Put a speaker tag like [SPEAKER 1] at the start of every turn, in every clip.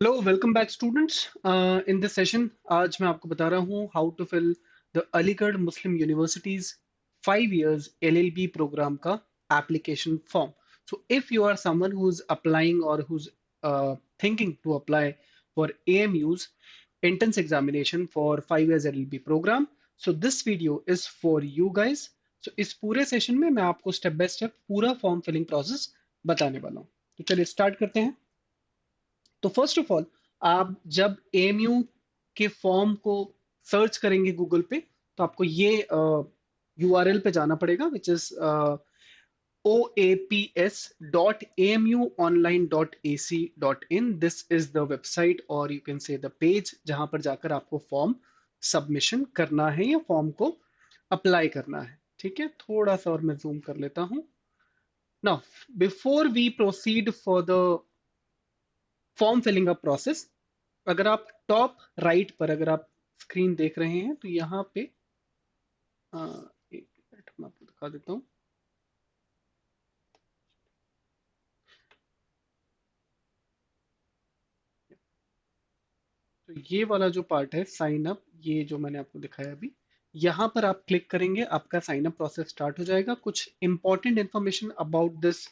[SPEAKER 1] Hello welcome back students. In this session आज मैं आपको बता रहा हूँ how to fill the Aligarh Muslim university's 5 years LLB programme का application form. So if you are someone who is applying और who is thinking to apply for AMU's entrance examination for 5 years LLB program, so this video is for you guys. So इस पूरे session में मैं आपको step by step पूरा form filling process बताने वाला हूँ. तो चलिए स्टार्ट करते हैं. तो फर्स्ट ऑफ ऑल, आप जब एएमयू के फॉर्म को सर्च करेंगे गूगल पे, तो आपको ये यूआरएल पे जाना पड़ेगा, which is oaps.amuonline.ac.in. This is the website और you can see the page जहां पर जाकर आपको फॉर्म सबमिशन करना है या फॉर्म को अप्लाई करना है. ठीक है, थोड़ा सा और मैं जूम कर लेता हूं. Now before we proceed for the form filling up process, अगर आप टॉप राइट पर अगर आप स्क्रीन देख रहे हैं तो यहाँ पे एक मिनट मैं आपको दिखा देता हूँ. तो ये वाला जो पार्ट है साइन अप, ये जो मैंने आपको दिखाया अभी, यहाँ पर आप क्लिक करेंगे, आपका साइन अप प्रोसेस स्टार्ट हो जाएगा. कुछ important information about this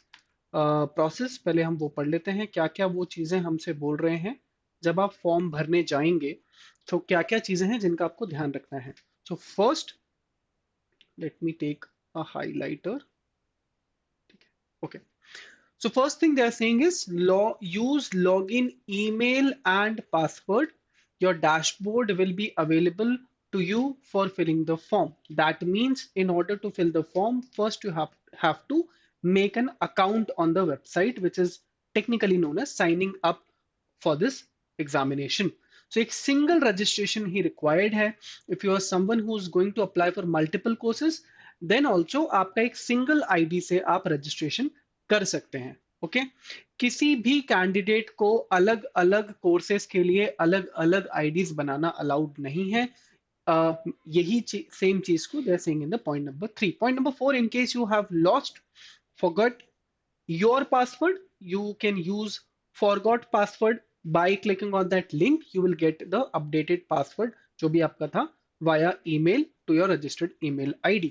[SPEAKER 1] process पहले हम वो पढ़ लेते हैं. क्या क्या वो चीज़ें हमसे बोल रहे हैं जब आप फॉर्म भरने जाएंगे, तो क्या क्या चीज़ें हैं जिनका आपको ध्यान रखना है. So first, let me take a highlighter. Okay. So first thing they are saying is use login email and password. Your dashboard will be available to you for filling the form. That means in order to fill the form, first you have to make an account on the website, which is technically known as signing up for this examination. So एक single registration ही required है. If you are someone who is going to apply for multiple courses, then also आपका एक single ID से आप registration कर सकते हैं. Okay. किसी भी कैंडिडेट को अलग अलग कोर्सेज के लिए अलग अलग आईडीज बनाना अलाउड नहीं है. यही सेम चीज को they are saying in the point number 3. Point number 4, in case you have lost forgot your password, you can use forgot password. By clicking on that link you will get the updated password जो भी आपका था via email to your registered email ID.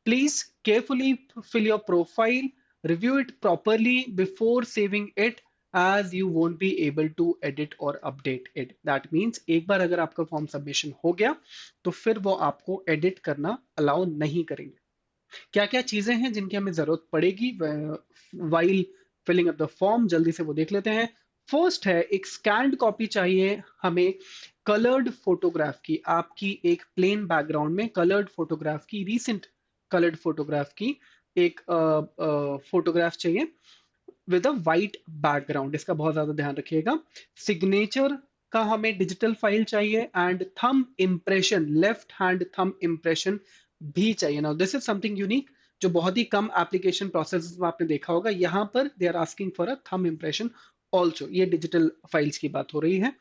[SPEAKER 1] Please carefully fill your profile, review it properly before saving it, as you won't be able to edit or update it. That means एक बार अगर आपका form submission हो गया तो फिर वो आपको edit करना अलाउ नहीं करेंगे. क्या क्या चीजें हैं जिनकी हमें जरूरत पड़ेगी while filling up the form, जल्दी से वो देख लेते हैं. फर्स्ट है, एक स्कैन्ड कॉपी चाहिए हमें कलर्ड फोटोग्राफ की. आपकी एक प्लेन बैकग्राउंड में कलर्ड फोटोग्राफ की, रीसेंट कलर्ड फोटोग्राफ की एक फोटोग्राफ चाहिए विद अ वाइट बैकग्राउंड. इसका बहुत ज्यादा ध्यान रखिएगा. सिग्नेचर का हमें डिजिटल फाइल चाहिए and thumb impression, left hand thumb impression भी चाहिए. Now this is something unique जो बहुत ही कम एप्लीकेशन प्रोसेस में आपने देखा होगा. यहाँ पर they are asking for a thumb impression also. ये डिजिटल फाइल्स की बात हो रही है.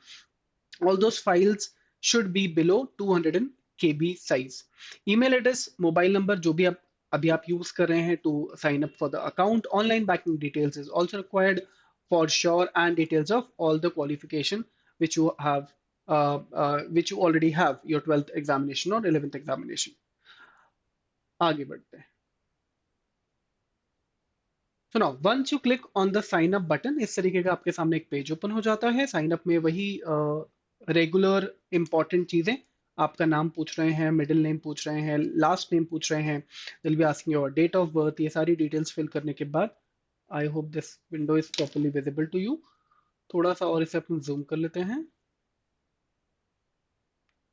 [SPEAKER 1] All those files should be below 200 KB size. Email address, mobile number जो भी आप अभी आप यूज कर रहे हैं to sign up for the account. Online banking details is also required for sure, and details of all the qualification which you have which you already have, your 12th examination or 11th examination. आगे बढ़ते हैं. So now once you click on the sign up button, इस तरीके का आपके सामने एक page open हो जाता है. साइन अप में वही रेगुलर इंपॉर्टेंट चीजें, आपका नाम पूछ रहे हैं, मिडिल नेम पूछ रहे हैं, लास्ट नेम पूछ रहे हैं, will be asking your date of birth. ये सारी डिटेल्स फिल करने के बाद I hope this window is properly visible to you. थोड़ा सा और इसे अपन जूम कर लेते हैं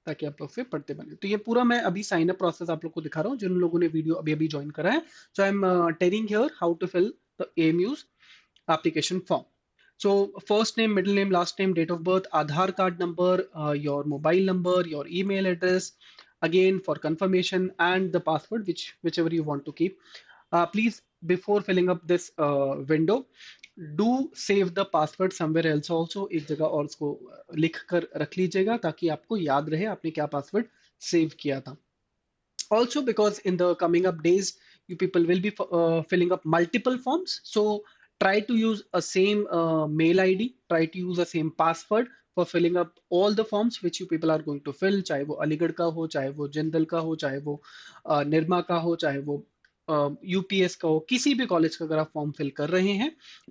[SPEAKER 1] ताकि आप लोग से पढ़ते बने. तो ये पूरा मैं अभी साइन अप प्रोसेस आप लोग को दिखा रहा हूँ जिन लोगों ने वीडियो अभी अभी ज्वाइन करा है. So I am telling here how to fill the AMU's application form. So first name, middle name, last name, date of birth, Aadhaar card number, your mobile number, your email address, again for confirmation, and the password whichever you want to keep. Please, before filling up this window, do save the password somewhere else also. एक जगह और उसको लिख कर रख लीजिएगा ताकि आपको याद रहे आपने क्या पासवर्ड सेव किया था. Also, because in the coming up days you people will be filling up multiple forms, so Try to use a same mail id, try to use a same password for filling up all the forms which you people are going to fill, चाहे वो अलीगढ़ का हो, चाहे वो जिंदल का हो, चाहे वो निर्मा का हो, चाहे वो यूपीएस का हो, किसी भी कॉलेज का अगर आप फॉर्म फिल कर रहे हैं,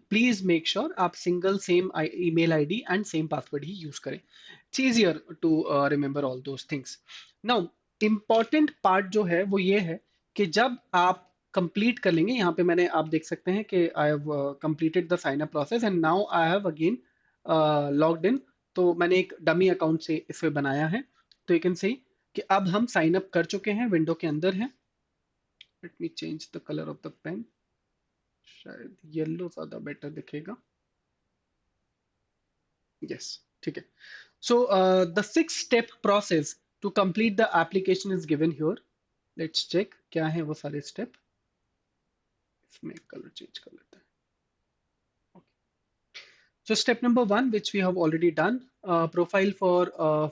[SPEAKER 1] प्लीज मेक श्योर आप single same email ID and same password ही यूज करें. It's easier to remember all those things. Now important part जो है वो ये है कि जब आप कंप्लीट कर लेंगे, यहाँ पे मैंने आप देख सकते हैं कि I have completed the sign up process and now I have again logged in. तो मैंने एक डमी अकाउंट से इसे बनाया है. तो यू कैन सी कि अब हम साइन अप कर चुके हैं, विंडो के अंदर हैं. Let me change the colour of the pen, शायद येलो ज्यादा बेटर दिखेगा. यस, ठीक है. So the 6 step process to complete the application is given here. Let's check क्या है वो सारे स्टेप. इसमें कलर चेंज कर लेते हैं. So step number 1, which we have already done, profile for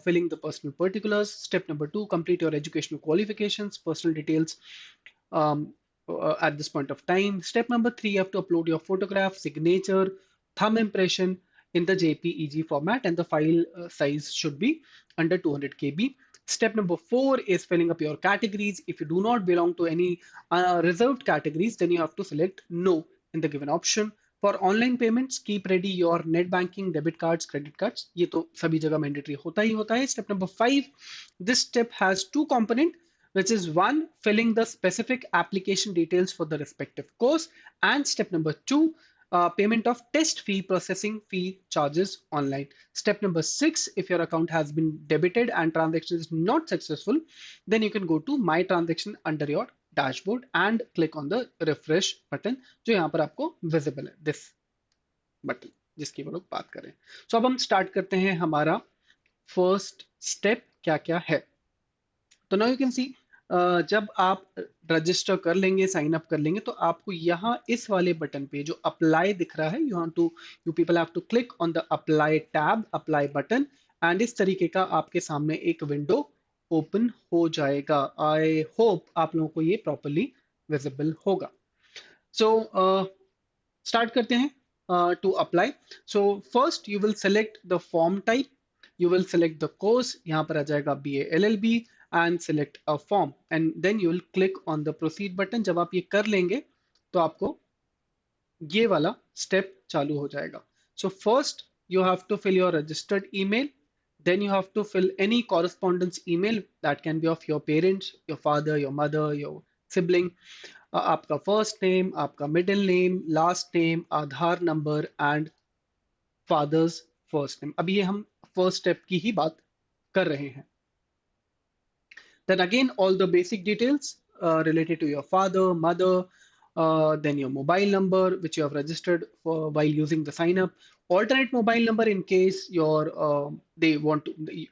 [SPEAKER 1] filling the personal particulars. Step number 2, complete your educational qualifications, personal details at this point of time. Step number 3, you have to upload your photograph, signature, thumb impression in the JPEG format, and the file size should be under 200 KB. Step number 4 is filling up your categories. If you do not belong to any reserved categories, then you have to select no in the given option. For online payments, keep ready your net banking, debit cards, credit cards. ये तो सभी जगह mandatory होता ही होता है. Step number 5, this step has 2 components, which is 1, filling the specific application details for the respective course, and step number 2, payment of test fee, processing fee charges online. Step number 6, if your account has been debited and transaction is not successful, then you can go to my transaction under your dashboard and click on the refresh button जो यहाँ पर आपको visible है, this button जिसकी वो लोग बात कर रहे हैं. So अब हम start करते हैं हमारा first step क्या क्या है. तो now you can see जब आप रजिस्टर कर लेंगे, साइन अप कर लेंगे, तो आपको यहाँ इस वाले बटन पे जो अप्लाई दिख रहा है, you people have to click on the apply tab, apply button, and इस तरीके का आपके सामने एक विंडो ओपन हो जाएगा. आई होप आप लोगों को ये प्रॉपरली विजिबल होगा. सो स्टार्ट करते हैं to apply. So first you will select the form type, you will select the course, यहाँ पर आ जाएगा BA LLB, and select a form, and then you will click on the proceed button. जब आप ये कर लेंगे तो आपको ये वाला स्टेप चालू हो जाएगा. So first you have to fill your registered email, then you have to fill any correspondence email that can be of your parents, your father, your mother, your sibling. आपका फर्स्ट नेम, आपका middle name, last name, Aadhaar number and father's first name. अभी ये हम first step की ही बात कर रहे हैं. Then again, all the basic details related to your father, mother, then your mobile number, which you have registered for while using the sign up. Alternate mobile number in case your they want to,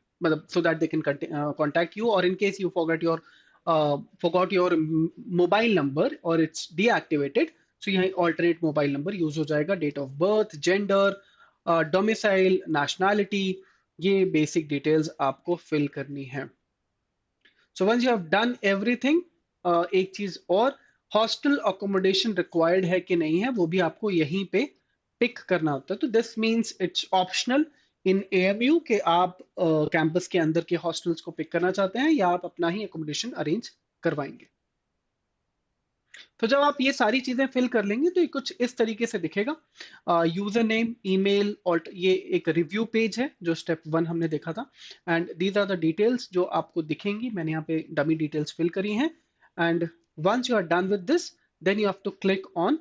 [SPEAKER 1] so that they can contact you, or in case you forgot your mobile number or it's deactivated. So यहाँ alternate mobile number use हो जाएगा. Date of birth, gender, domicile, nationality, ये basic details आपको fill करनी है. So once you have done everything, एक चीज और, हॉस्टल अकोमोडेशन रिक्वायर्ड है कि नहीं है वो भी आपको यहीं पे पिक करना होता है. तो this means it's optional in AMU कि आप कैंपस के अंदर के हॉस्टल्स को पिक करना चाहते हैं या आप अपना ही अकोमोडेशन अरेंज करवाएंगे. तो जब आप ये सारी चीजें फिल कर लेंगे तो ये कुछ इस तरीके से दिखेगा. यूजर नेम, ईमेल, और ये एक रिव्यू पेज है जो स्टेप 1 हमने देखा था. And these are the details जो आपको दिखेंगी. मैंने यहाँ पे डमी डिटेल्स फिल करी हैं. And once you are done with this, then you have to click on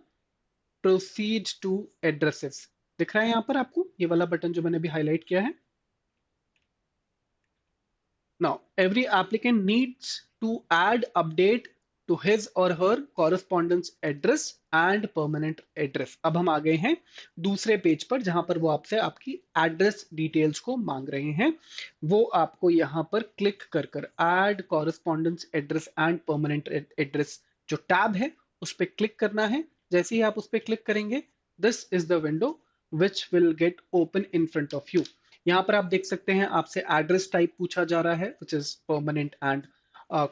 [SPEAKER 1] proceed to addresses. दिख रहा है यहाँ पर आपको ये वाला बटन जो मैंने अभी हाईलाइट किया है. Now, every applicant needs to add update to his or her correspondence address and permanent address. अब हम आ गए हैं दूसरे पेज पर जहां पर वो आपसे आपकी एड्रेस डिटेल्स को मांग रहे हैं. वो आपको यहां पर क्लिक कर कर add correspondence address and permanent address जो टैब है उस पर क्लिक करना है. जैसे ही आप उस पर क्लिक करेंगे, this is the window which will get open in front of you. यहाँ पर आप देख सकते हैं आपसे एड्रेस टाइप पूछा जा रहा है, which is permanent and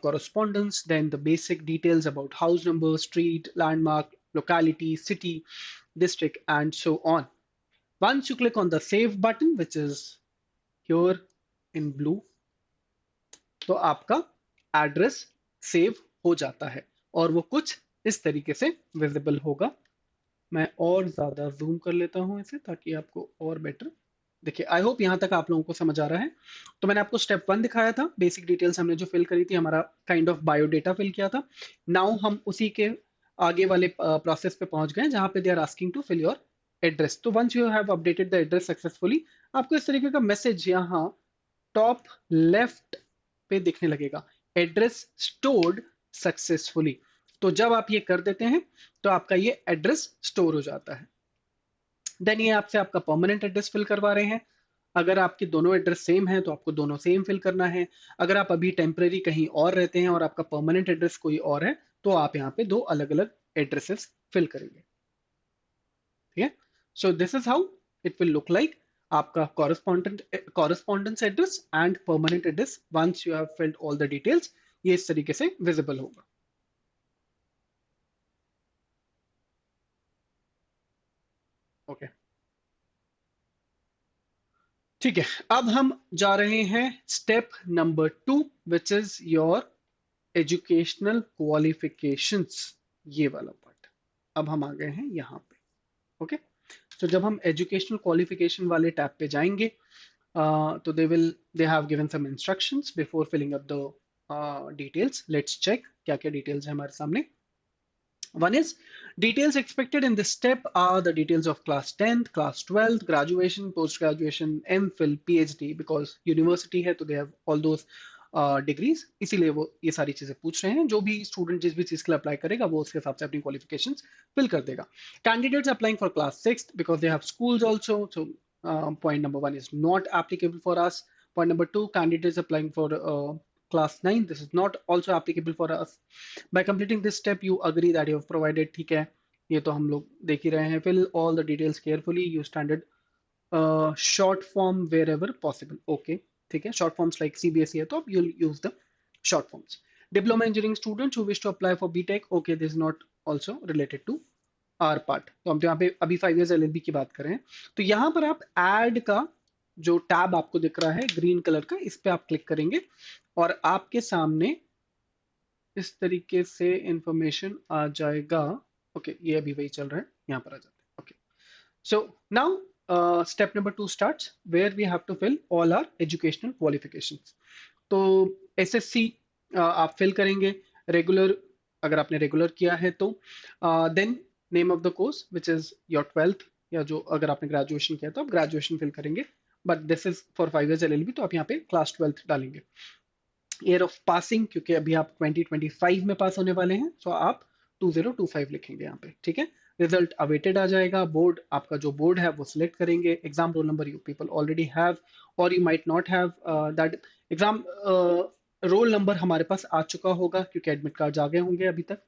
[SPEAKER 1] correspondence. Then the basic details about house number, street, landmark, locality, city, district, and so on. Once you click on the save button, which is here in blue, तो आपका address save हो जाता है और वो कुछ इस तरीके से विजिबल होगा। मैं और ज्यादा जूम कर लेता हूं इसे ताकि आपको और बेटर देखिए। आई होप यहां तक आप लोगों को समझ आ रहा है। तो मैंने आपको स्टेप 1 दिखाया था, बेसिक डिटेल्स हमने जो फिल करी थी, हमारा काइंड ऑफ बायोडेटा फिल किया था। नाउ हम उसी के आगे वाले प्रोसेस पे पहुंच गए जहां पे they are asking to fill your address. तो once you have updated the address successfully, आपको इस तरीके का मैसेज यहाँ टॉप लेफ्ट पे दिखने लगेगा, एड्रेस स्टोर्ड सक्सेसफुली। तो जब आप ये कर देते हैं तो आपका ये एड्रेस स्टोर हो जाता है। देन ये आपसे आपका परमानेंट एड्रेस फिल करवा रहे हैं। अगर आपके दोनों एड्रेस सेम है तो आपको दोनों सेम फिल करना है। अगर आप अभी टेम्परेरी कहीं और रहते हैं और आपका परमानेंट एड्रेस कोई और है तो आप यहाँ पे दो अलग अलग एड्रेसेस फिल करेंगे। ठीक है, so this is how it will look like आपका correspondence address and permanent address once you have filled all the details, ये इस तरीके से विजिबल होगा। Okay okay. ठीक है, अब हम जा रहे हैं step number 2 which is your educational qualifications, ये वाला पार्ट। अब हम आ गए हैं यहाँ पे। ओके, तो जब हम एजुकेशनल क्वालिफिकेशन वाले टैब पे जाएंगे तो they have given some instructions before filling up the details. Let's check क्या क्या डिटेल्स है हमारे सामने। One is details expected in this step are the details of class 10th, class 12th, graduation, post-graduation, MPhil, PhD, because university है तो they have all those degrees, इसीलिए वो ये सारी चीजें पूछ रहे हैं। जो भी स्टूडेंट जिस भी चीज के लिए अप्लाई करेगा वो उसके हिसाब से अपनी क्वालिफिकेशंस फिल कर देगा। Candidates applying for class 6th because they have schools also, so point number 1 is not applicable for us. Point number 2, candidates applying for class 9, this is not also applicable for us. By completing this step you agree that you have provided, ठीक है, ये तो हम लोग देख ही रहे हैं। fill all the details carefully, use standard short form wherever possible, okay, ठीक है। short forms like CBSE है तो you'll use the short forms. Diploma engineering students who wish to apply for BTech, okay, this is not also related to our part. तो हम तो यहाँ पे अभी 5 years LLB की बात कर रहे हैं। तो यहाँ पर आप ऐड का जो टैब आपको दिख रहा है ग्रीन कलर का, इस पे आप क्लिक करेंगे और आपके सामने इस तरीके से इंफॉर्मेशन आ जाएगा। ओके, ये अभी वही चल रहा है, यहाँ पर आ जाते हैं। Okay, so now step number 2 starts where we have to fill all our educational qualifications. तो एसएससी आप फिल करेंगे, रेगुलर अगर आपने रेगुलर किया है तो then name of the course which is your 12th, या जो अगर आपने ग्रेजुएशन किया तो आप ग्रेजुएशन फिल करेंगे, but this is for 5 years LLB तो आप यहाँ पे क्लास 12th डालेंगे। ईयर ऑफ पासिंग, क्योंकि अभी आप 2025 में पास होने वाले हैं, सो आप 2025 लिखेंगे यहाँ पे, ठीक है। रिजल्ट अवेटेड आ जाएगा। बोर्ड, आपका जो बोर्ड है वो सिलेक्ट करेंगे। Exam roll number you people already have और you might not have that exam roll number हमारे पास आ चुका होगा क्योंकि एडमिट कार्ड आ गए होंगे अभी तक,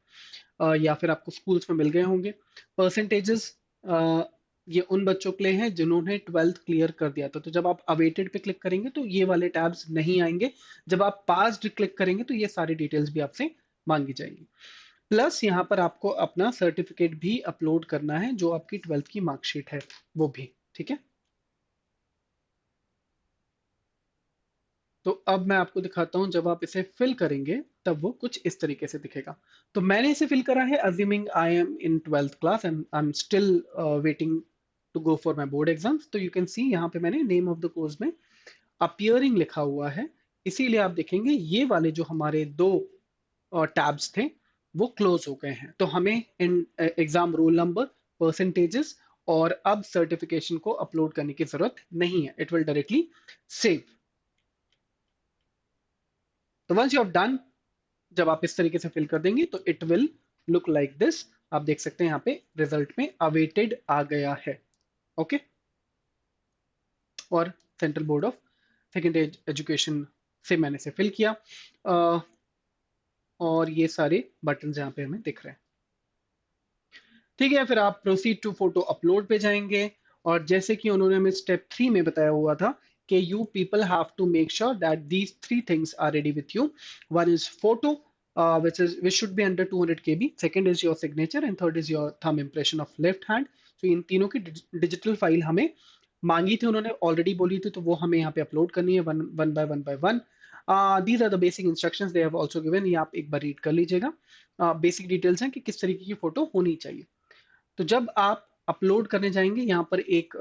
[SPEAKER 1] या फिर आपको स्कूल्स में मिल गए होंगे। परसेंटेजेस ये उन बच्चों के लिए हैं जिन्होंने 12th क्लियर कर दिया था। तो जब आप अवेटेड पे क्लिक करेंगे तो ये वाले टैब्स नहीं आएंगे। जब आप पास्ड क्लिक करेंगे तो ये सारी डिटेल्स भी आपसे मांगी जाएंगी। प्लस यहाँ पर आपको अपना सर्टिफिकेट भी अपलोड करना है, जो आपकी 12th की मार्कशीट है वो भी, ठीक है। तो अब मैं आपको दिखाता हूं, जब आप इसे फिल करेंगे तब वो कुछ इस तरीके से दिखेगा। तो मैंने इसे फिल करा है assuming I am in 12th class and I am still waiting to go for my board exams. तो यू कैन सी यहाँ पे मैंने नेम ऑफ द कोर्स में अपियरिंग लिखा हुआ है, इसीलिए आप देखेंगे ये वाले जो हमारे दो टैब्स थे वो क्लोज हो गए हैं। तो हमें in exam roll number, percentages और अब सर्टिफिकेशन को अपलोड करने की जरूरत नहीं है, इट विल डायरेक्टली सेव। तो वंस यू हैव डन, जब आप इस तरीके से फिल कर देंगे तो it will look like this. आप देख सकते हैं यहाँ पे रिजल्ट में अवेटेड आ गया है, ओके। और central board of secondary education से मैंने इसे फिल किया, और ये सारे बटन यहाँ पे हमें दिख रहे हैं, ठीक है। फिर आप प्रोसीड टू फोटो अपलोड पे जाएंगे, और जैसे कि उन्होंने हमें स्टेप 3 में बताया हुआ था कि you people have to make sure that these 3 things are ready with you. One is photo which should be under 200 KB, second is your signature, and third is your thumb impression of left hand. तो इन तीनों की digital file हमें मांगी थी, उन्होंने already बोली थी, तो वो हमें यहाँ पे अपलोड करनी है one one by one. These are the basic instructions they have also given, ये आप एक बार रीड कर लीजिएगा। बेसिक डिटेल्स हैं कि किस तरीके की फोटो होनी चाहिए। तो जब आप अपलोड करने जाएंगे, यहाँ पर एक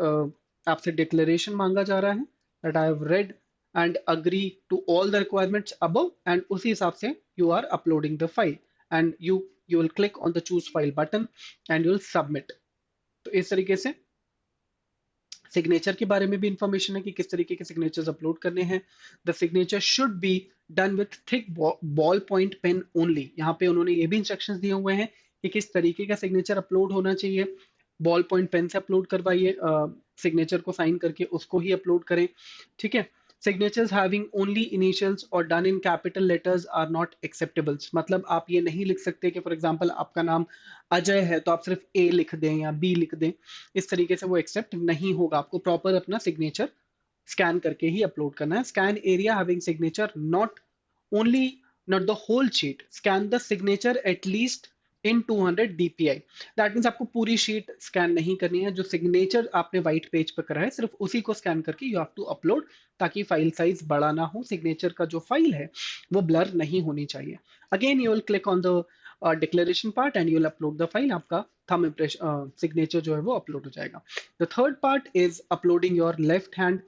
[SPEAKER 1] आपसे डिक्लेरेशन मांगा जा रहा है that I have read and agree to all the requirements above, and उसी हिसाब से you are uploading the file and you will click on the choose file button and you will submit. तो इस तरीके से सिग्नेचर के बारे में भी इंफॉर्मेशन है कि किस तरीके के सिग्नेचर्स अपलोड करने हैं। The signature should be done with thick ball point pen only. यहाँ पे उन्होंने ये भी इंस्ट्रक्शंस दिए हुए हैं कि किस तरीके का सिग्नेचर अपलोड होना चाहिए। बॉल पॉइंट पेन से अपलोड करवाइए, सिग्नेचर को साइन करके उसको ही अपलोड करें, ठीक है। सिग्नेचर्स हैविंग ओनली इनिशियल्स और done in capital letters are not acceptables. मतलब आप ये नहीं लिख सकते कि फॉर एग्जांपल आपका नाम अजय है तो आप सिर्फ ए लिख दें या बी लिख दें, इस तरीके से वो एक्सेप्ट नहीं होगा। आपको प्रॉपर अपना सिग्नेचर स्कैन करके ही अपलोड करना है। Scan area having signature not only not the whole sheet, scan the signature at least in 200 DPI। That means आपको पूरी शीट स्कैन नहीं करनी है, जो सिग्नेचर आपने व्हाइट पेज पर करा है सिर्फ उसी को स्कैन करके यू हैव टू अपलोड, ताकि फाइल साइज बड़ा ना हो, सिग्नेचर का जो फाइल है वो ब्लर नहीं होनी चाहिए। Again you will click on the declaration part and you will upload the file, आपका थंब इम्प्रेशन सिग्नेचर जो है वो अपलोड हो जाएगा। The third part is uploading your left hand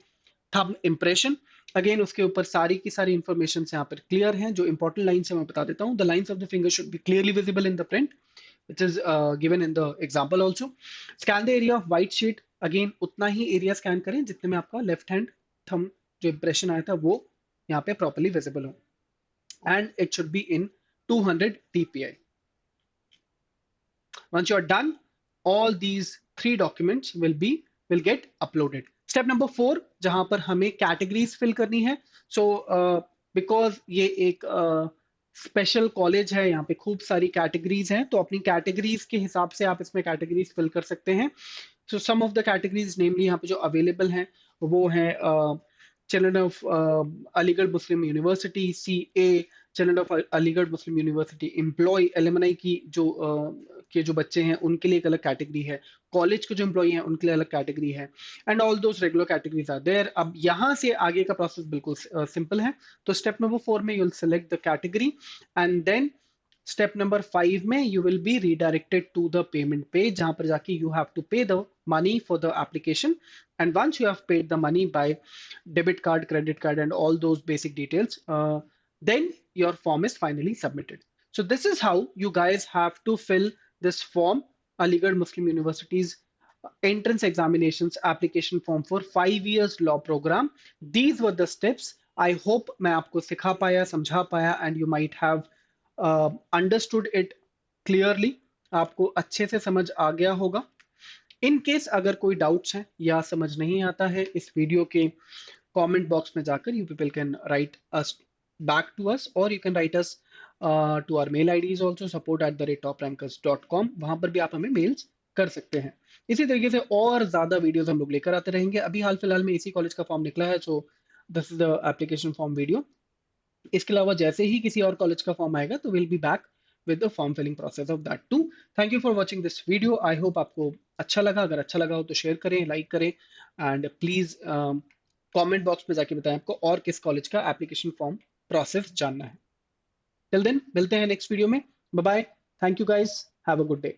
[SPEAKER 1] thumb impression. Again उसके ऊपर सारी की सारी इंफॉर्मेशन यहाँ पर क्लियर हैं। जो इंपॉर्टेंट लाइन्स है मैं बता देता हूँ। The lines of the finger should be clearly visible in the print which is given in the example also. Scan the area of white sheet, again उतना ही एरिया स्कैन करें जितने में आपका लेफ्ट हैंड थंब जो impression आया था वो यहाँ पे प्रॉपर्ली विजिबल हो, and it should be in 200 DPI. Once you are done, all these three documents will get uploaded. Step number 4, जहां पर हमें कैटेगरीज फिल करनी है। सो बिकॉज ये एक स्पेशल कॉलेज है, यहाँ पे खूब सारी कैटेगरीज हैं, तो अपनी कैटेगरीज के हिसाब से आप इसमें कैटेगरीज फिल कर सकते हैं। So some of the categories namely यहाँ पे जो अवेलेबल हैं वो है children of Aligarh Muslim University CA, children of Aligarh Muslim University employ alumni की जो के जो बच्चे हैं उनके लिए एक अलग कैटेगरी है, कॉलेज के जो एम्प्लॉय हैं उनके लिए अलग कैटेगरी है, and all those regular categories are there. अब यहाँ से आगे का प्रोसेस बिल्कुल सिंपल है। तो स्टेप नंबर 4 में you will select the category and then step number 5 में you will be redirected to the payment page, जहां पर जाके you have to pay the money for the application, and once you have paid the money by debit card, credit card and all those basic details, then your form is finally submitted. So this is how you guys have to fill this form, Aligarh Muslim University's entrance examinations application form for 5 years law program. These were the steps. I hope मैं आपको सिखा पाया, समझा पाया, and you might have understood it clearly. आपको अच्छे से समझ आ गया होगा। इन केस अगर कोई डाउट्स हैं या समझ नहीं आता है, इस वीडियो के कमेंट बॉक्स में जाकर you people can write us back to us, or you can write us to our mail ID is also support@toprankers.com। वहां पर भी आप हमें मेल्स कर सकते हैं। इसी तरीके से और ज्यादा वीडियोस हम लोग लेकर आते रहेंगे। अभी हाल फिलहाल में इसी कॉलेज का फॉर्म निकला है, so this is the application form video. इसके अलावा जैसे ही किसी और कॉलेज का फॉर्म आएगा तो will be back with the form filling process of that too. Thank you for watching this video. I hope आपको अच्छा लगा। अगर अच्छा लगा हो तो शेयर करें, लाइक करें, एंड प्लीज कमेंट बॉक्स में जाके बताएं आपको और किस कॉलेज का एप्लीकेशन फॉर्म प्रोसेस जानना है। टिल देन मिलते हैं नेक्स्ट वीडियो में। Bye bye. Thank you guys, have a good day.